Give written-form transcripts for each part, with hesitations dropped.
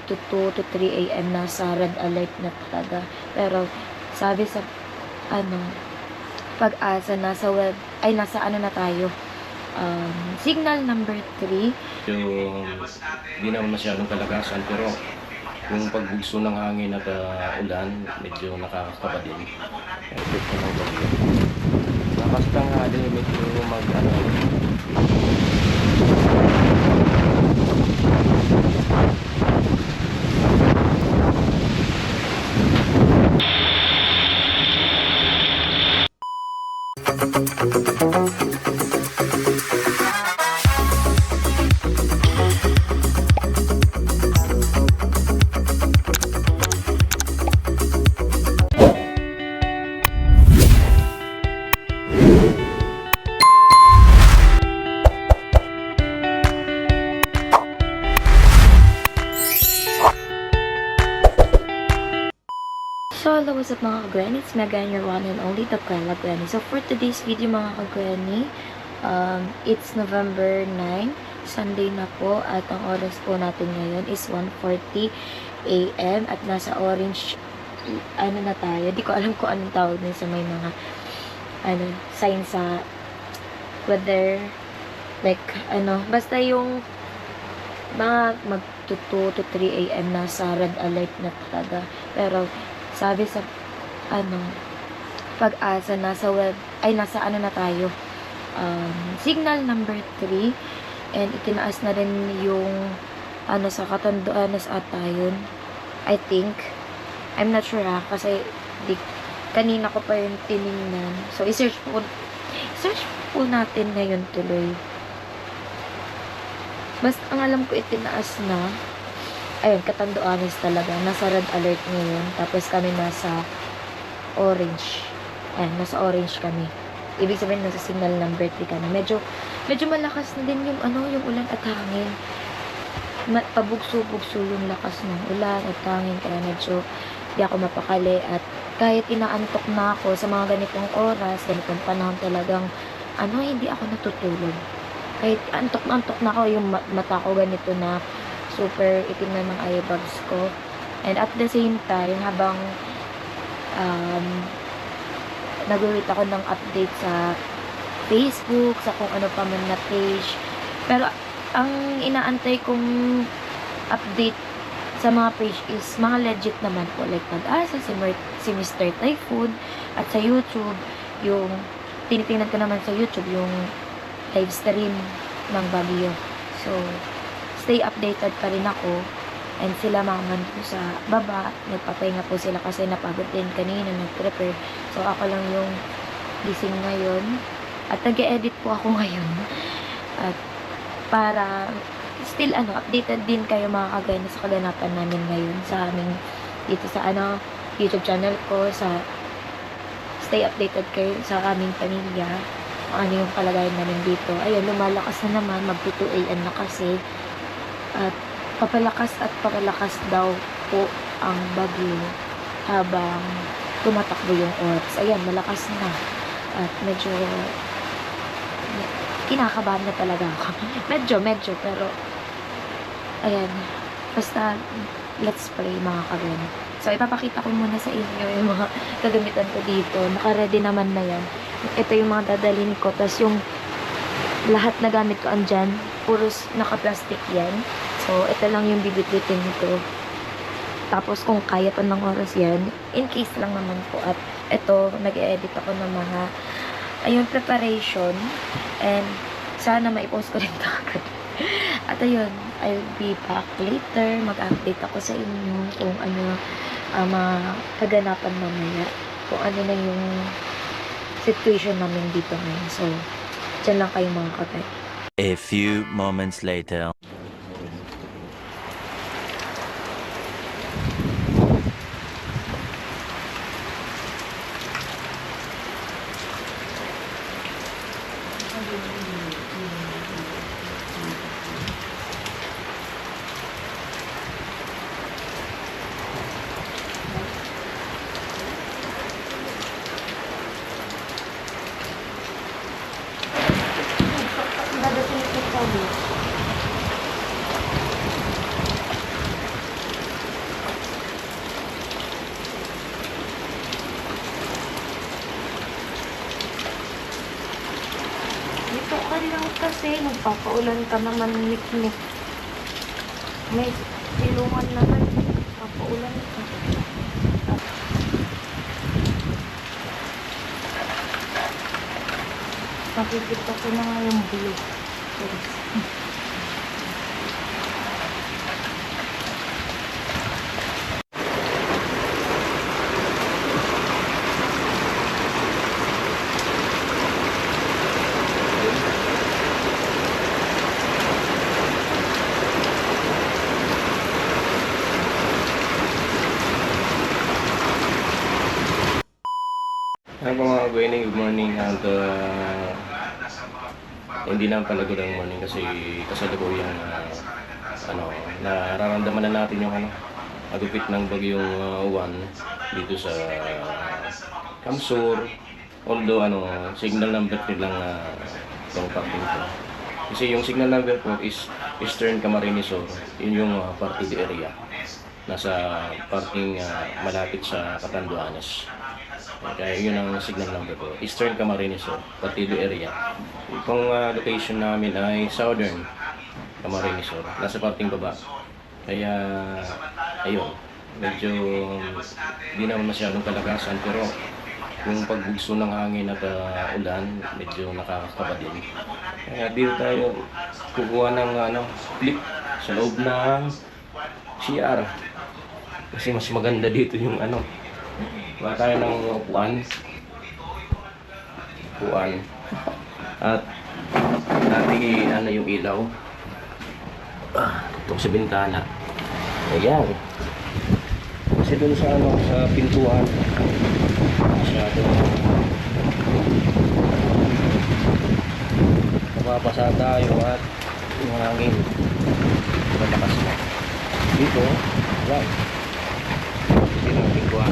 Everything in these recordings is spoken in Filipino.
to 2 to 3 a.m. nasa red alert na talaga. Pero sabi sa Pag-asa, nasa ano na tayo, signal number 3. Yung hindi naman masyadong kalagasan, pero yung pagbugso ng hangin at ulan, medyo nakakakaba din. Epekto ng bagyo. Lakas tanghali, medyo So, hello, what's up mga ka-granny? It's Megan, your one and only Top Carla Granny. So, for today's video mga ka-granny, it's November 9, Sunday na po, at ang oras po natin ngayon is 1:40 a.m. at nasa orange, na tayo. Di ko alam kung anong tawag din sa may mga, sign sa weather, like, basta yung mga mag-2 to 3 a.m. nasa red alert na talaga. Pero, sabi sa Pag-asa, nasa ano na tayo, signal number 3, and itinaas na rin yung sa Catanduanes ata yun, I think. I'm not sure kasi kanina ko pa yung tinignan. So i-search po natin ngayon tuloy. Basta ang alam ko itinaas na. Ayun, Catanduanes talaga. Nasa red alert ngayon. Tapos kami nasa orange. Ayun, nasa orange kami. Ibig sabihin, nasa signal number 3 kami. Medyo malakas na din yung yung ulan at hangin. Pabugso-bugso yung lakas ng ulan at hangin. Kaya medyo di ako mapakali. At kahit inaantok na ako sa mga ganitong oras, ganitong panahon talagang, hindi ako natutulog. Kahit antok na ako, yung mata ko ganito na super itim na mga eye bags ko. And at the same time, habang nag-wait ako ng update sa Facebook, sa kung ano pa man na page. Pero ang inaantay kong update sa mga page is mga legit naman po. Like Pag-asa, si Mr. Typhoon. At sa YouTube, yung tinitingnan ko naman sa YouTube, yung live stream ng bagyo. So, stay updated pa rin ako. And sila mga po sa baba, nagpapahinga po sila kasi napagod din kanina, nag-prepare. So, ako lang yung gising ngayon. At nag-edit po ako ngayon. At para still updated din kayo mga kagaya sa kaganapan namin ngayon sa aming dito sa YouTube channel ko, sa stay updated kayo sa aming pamilya, ano yung kalagayan namin dito. Ayun, lumalakas na naman, mag-2 a.m. na kasi. At papalakas daw po ang bagyo habang tumatakbo yung oras. Ayan, malakas na. At medyo kinakabahan na talaga ako. medyo, pero ayan, basta let's pray mga kagano. So, ipapakita ko muna sa inyo yung mga kagamitan ko dito. Naka-ready naman na yan. Ito yung mga dadalhin ko. Tapos yung lahat na gamit ko andyan, puros naka-plastic yan. So, ito lang yung bibitbitin ko. Tapos, kung kaya pa ng oras yan, in case lang naman po. At ito, nag-edit ako ng mga preparation. And, sana maipost ko rin ito agad. At ayun, I'll be back later. Mag-update ako sa inyo kung ano mga kaganapan mamaya. Kung ano na yung situation namin dito ngayon. So, dyan lang kayo mga kapay. A few moments later. Magpapaulan ka naman, Nick. May silungan naman. Magpapaulan ka. Nakikita ko na nga yung blue. Hi mga Gwenny, good morning. At hindi na pala good ang morning kasi kasalukuyan nararamdaman na natin yung agupit ng bagyong Juan dito sa Kamsur. Although signal number 3 lang itong parking ko. Kasi yung signal number 4 is Eastern Camarines Sur. Yun yung parking area. Nasa parking malapit sa Catanduanes. Kaya yun ang signal number ko. Eastern Camarines Sur, Partido area. Itong location namin ay Southern Camarines Sur. Nasa parting baba. Kaya, ayun. Medyo hindi naman masyadong kalakasan. Pero yung pagbugso ng hangin at ulan, medyo nakakakaba din. Kaya dito tayo kukuha ng clip sa loob ng CR. Kasi mas maganda dito yung Kuha tayo ng upuan. At natin yung ilaw. Ito sa bintana. Ayan. Kasi dun sa sa pintuan. Masyado. Napapasa tayo at yung hangin. Malakas na. Dito, right. Kasi ng pintuan.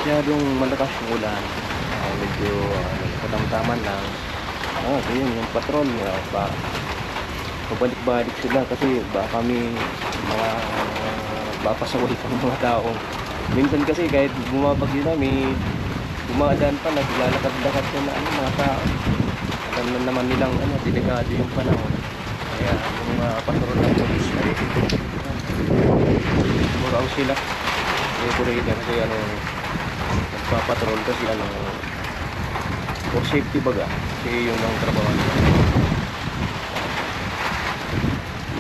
Masyadong malakas yung ulan. Medyo katamtaman lang. Ito yun, yung patrol. Pabalik-balik sila kasi baka kami mapasaway pa ng mga tao. Minsan kasi kahit bumabagyo na, may dumadaan pa, naglalakad-lakad na mga tao. Alam naman nilang delikado yung panahon. Kaya yung mga patrol ng police ay muraw sila. Operator kasi nagpapatrol kasi for safety baga kasi yun ang trabaho nila.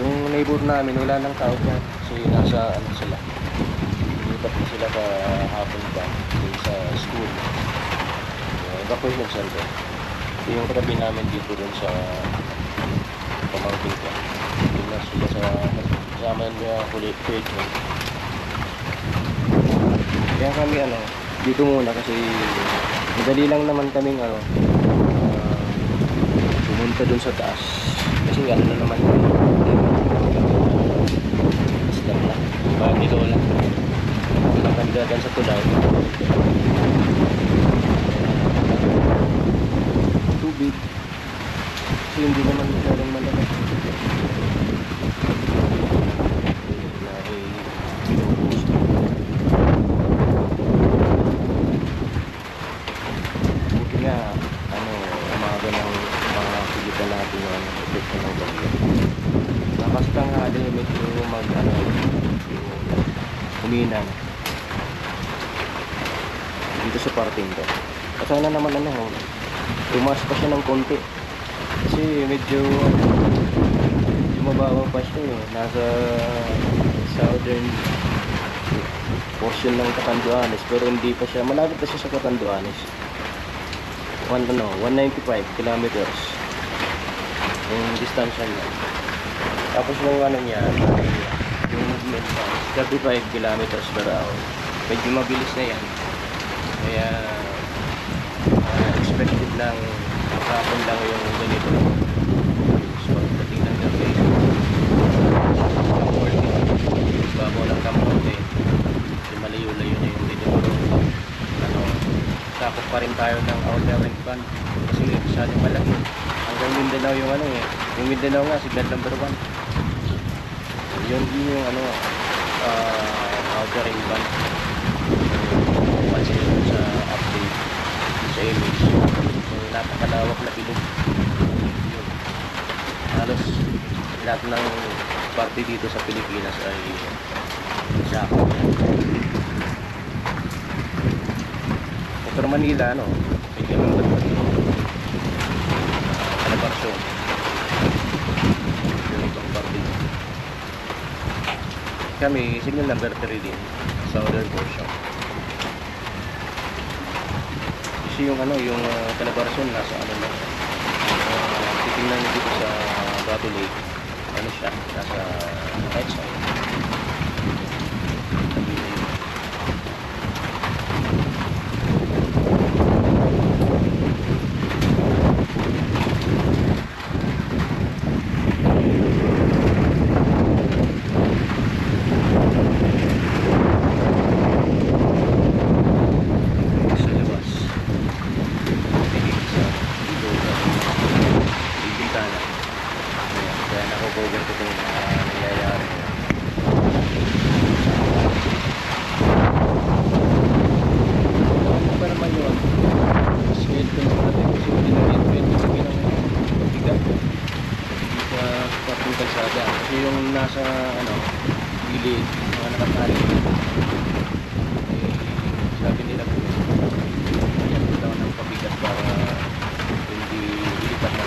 Yung neighbor namin wala nang tao dyan kasi nasa sila lipat na sila sa hapon pa sa school evacuation center. Yung katabi namin dito rin sa pamangkin ko yun na sila sa kasama niya kulit. Kaya kami dito muna kasi madali lang naman kaming pumunta dun sa taas kasi na naman islam na bahan ni Lola walang kandidagan sa tulay tubig kasi hindi naman masyadong malakas basta nga din medyo huminang dito sa parting to at sana naman tumaas pa siya ng konti kasi medyo mababaw pa siya nasa southern portion ng Catanduanes pero hindi pa siya malapit na siya sa Catanduanes 195 kilometers yung distansya niya. Tapos yung niya, yung movement pa, 35 kilometers per hour. Medyo mabilis na yan. Kaya expected lang, kapapon lang yung ganito. So, pagdating ng gabi, babaw ng kamote. Kasi malayo-layo na yung ganito. Sakop pa rin tayo ng outer ring band. Kasi masyadong malaki. Hanggang Mindanao yung yung Mindanao nga, signal number 1. Yun yung outer ring band. sa image. Yung napakalawak na bilog. Yun. Halos lahat ng parte dito sa Pilipinas ay sakop. Metro Manila, ano, medyo lang dagdag dito. Calabarzon. Yung ibang parte. Kami, signal number 3 din. Southern portion. Kasi yung ano, yung Calabarzon nasa ano lang. Titingnan nyo dito sa Bato Lake. Ano siya? Nasa right side. Sa labas. Tingin sa ilog at yung bintana. Ayan, kaya nako-cover ko itong nangyayari. Ano pa naman yun? Scale ko naman natin kasi hindi na rin pwede sabihin ng bigat sa parting kalsada. Kasi yung nasa ano, gilid, mga nakatali. Sabi nila po, ayan po daw ng pabigat para hindi ilipat na.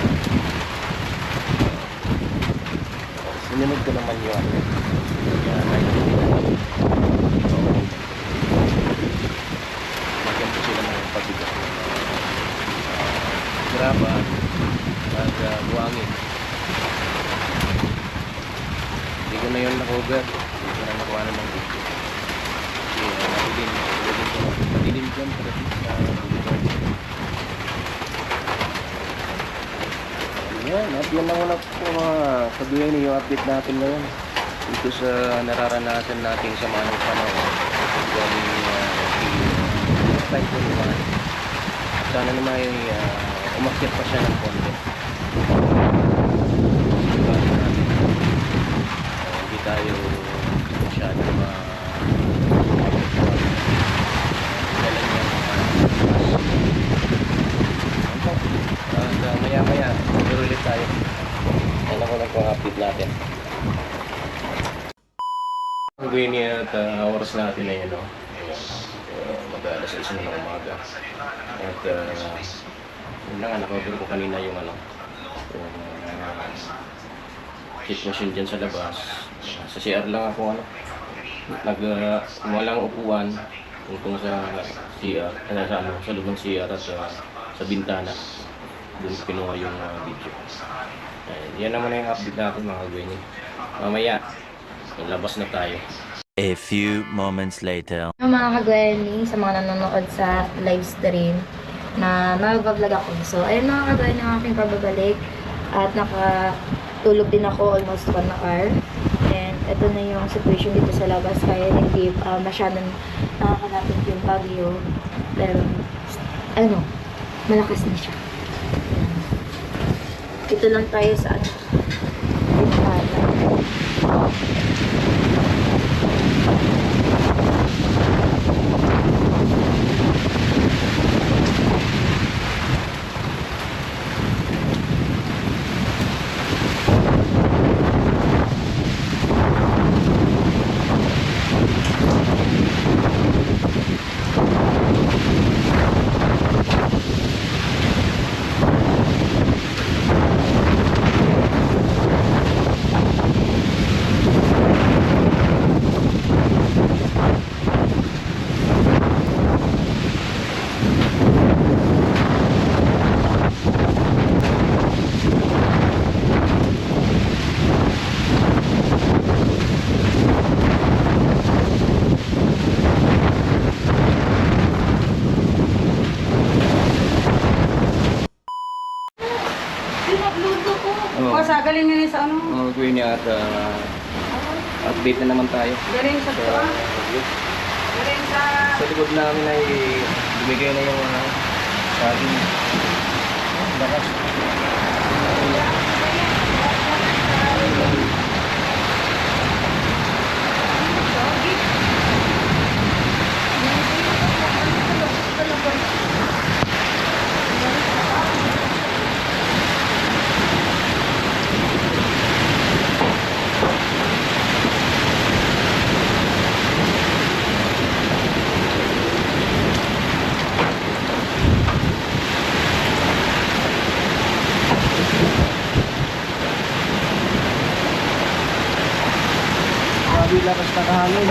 Sinunod ko naman yun. Kaya naintindihan. So, magyan po sila ng pabigat. Graba at buhangin. Hindi ko na yun na-cover. Hindi ko na nakuha ng video. Kasi madilim dyan para sa video. Ayan, at yan na muna po mga sabihin yung update natin ngayon dito sa nararanasan nating sama ng panahon galing Typhoon 1. Sana naman ay umakyat pa siya ng konti. Hindi tayo masyadong kailan yan at maya-maya ulit tayo. Ano ko nagpang-update natin. Ang gawin niya at oras natin ay ano, mag-alas 6 na ng umaga. At yun na nga, nakabar ko kanina yung ano, yung sitwasyon dyan sa labas. Sa CR lang ako ano, walang upuan tungkol sa CR, sa loob ng CR at sa bintana. Doon kinuha yung video. Yan naman yung update natin mga gawin. Mamaya, labas na tayo. A few moments later. Mga kagwani, sa mga nanonood sa live stream na mag-vlog ako. So, ayun mga kagwani ang aking pagbabalik. At nakatulog din ako almost 1 hour. And ito na yung situation dito sa labas. Kaya hindi masyadong nakakalapit yung bagyo. Pero, ano, malakas na siya. Dito lang tayo sa ano, bintana. Galing nga sa ano? Mga gawin niya at update na naman tayo. Galing sa So, tuwa. Galing sa... sa likod namin ay bumigay na yung saging. Bakas. Grabe lakas na kahangin.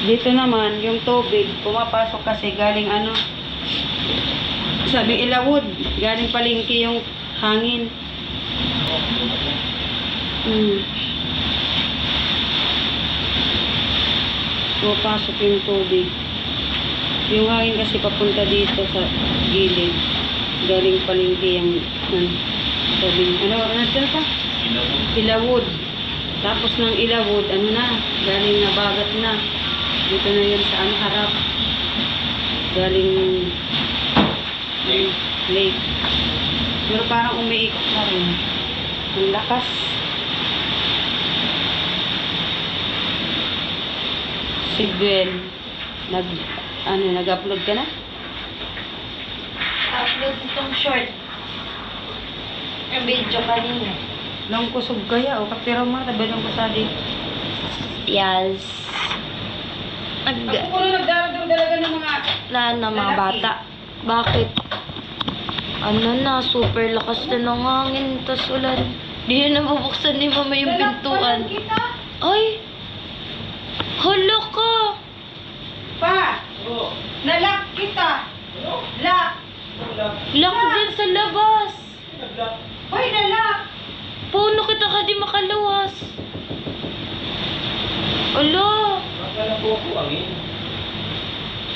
Dito naman, yung tubig, pumapasok kasi galing ano, sabi Ilawod, galing palengke yung hangin. Pumapasok yung tubig. Yung hangin kasi papunta dito sa gilid. Galing palengke yung, sabi, ano pa? Ilawod. Tapos ng Ilawod, ano na, galing na bagat na. Dito na yun sa harap. Galing lake. Pero parang umiikot na rin. Ang lakas. Si Gwen, nag-upload ka na? Upload itong short. Yung video kanina. Long kusog kaya, o kapira mo, tabalong kusadi. Yes. Ako ko na nagdaradong dalaga ng mga Mga bata. Bakit? Ano na, super lakas na ng hangin, tas ulan. Di na mabuksan ni mama yung pintuan. Ay! Hala ka! Pa! Nalak kita! Lock! Lock din sa labas! Hoy, nalak! Puno kita ka di makaluwas. Hala! Akala ko ako angin.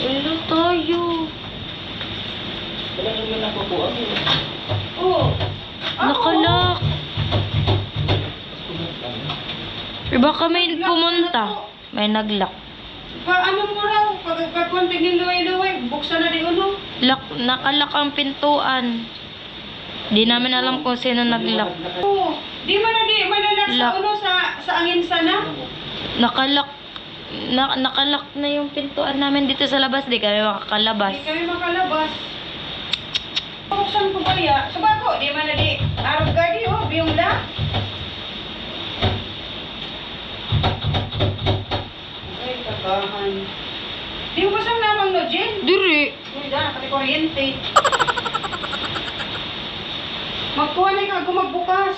Hala tayo. Wala naman ako po angin. Oo! Nakalak. Baka may pumunta. May naglock. Ano mo raw? Pag konting yung luway-luway, buksan na di ulo. Nakalak ang pintuan. Di namin alam kung sino naglock. Oo! Di mo na malalak sa Lock. ulo sa angin sana? Nakalak na yung pintuan namin dito sa labas. Di kami makakalabas. Di kami makalabas. Buksan ko ba ya? Sa bako, di man na di arog gadi, oh, biyong la. Ay, kabahan. Di mo basang namang no, Jen? Diri. Uy, da, pati kuryente. Magkuha na ka, magbukas.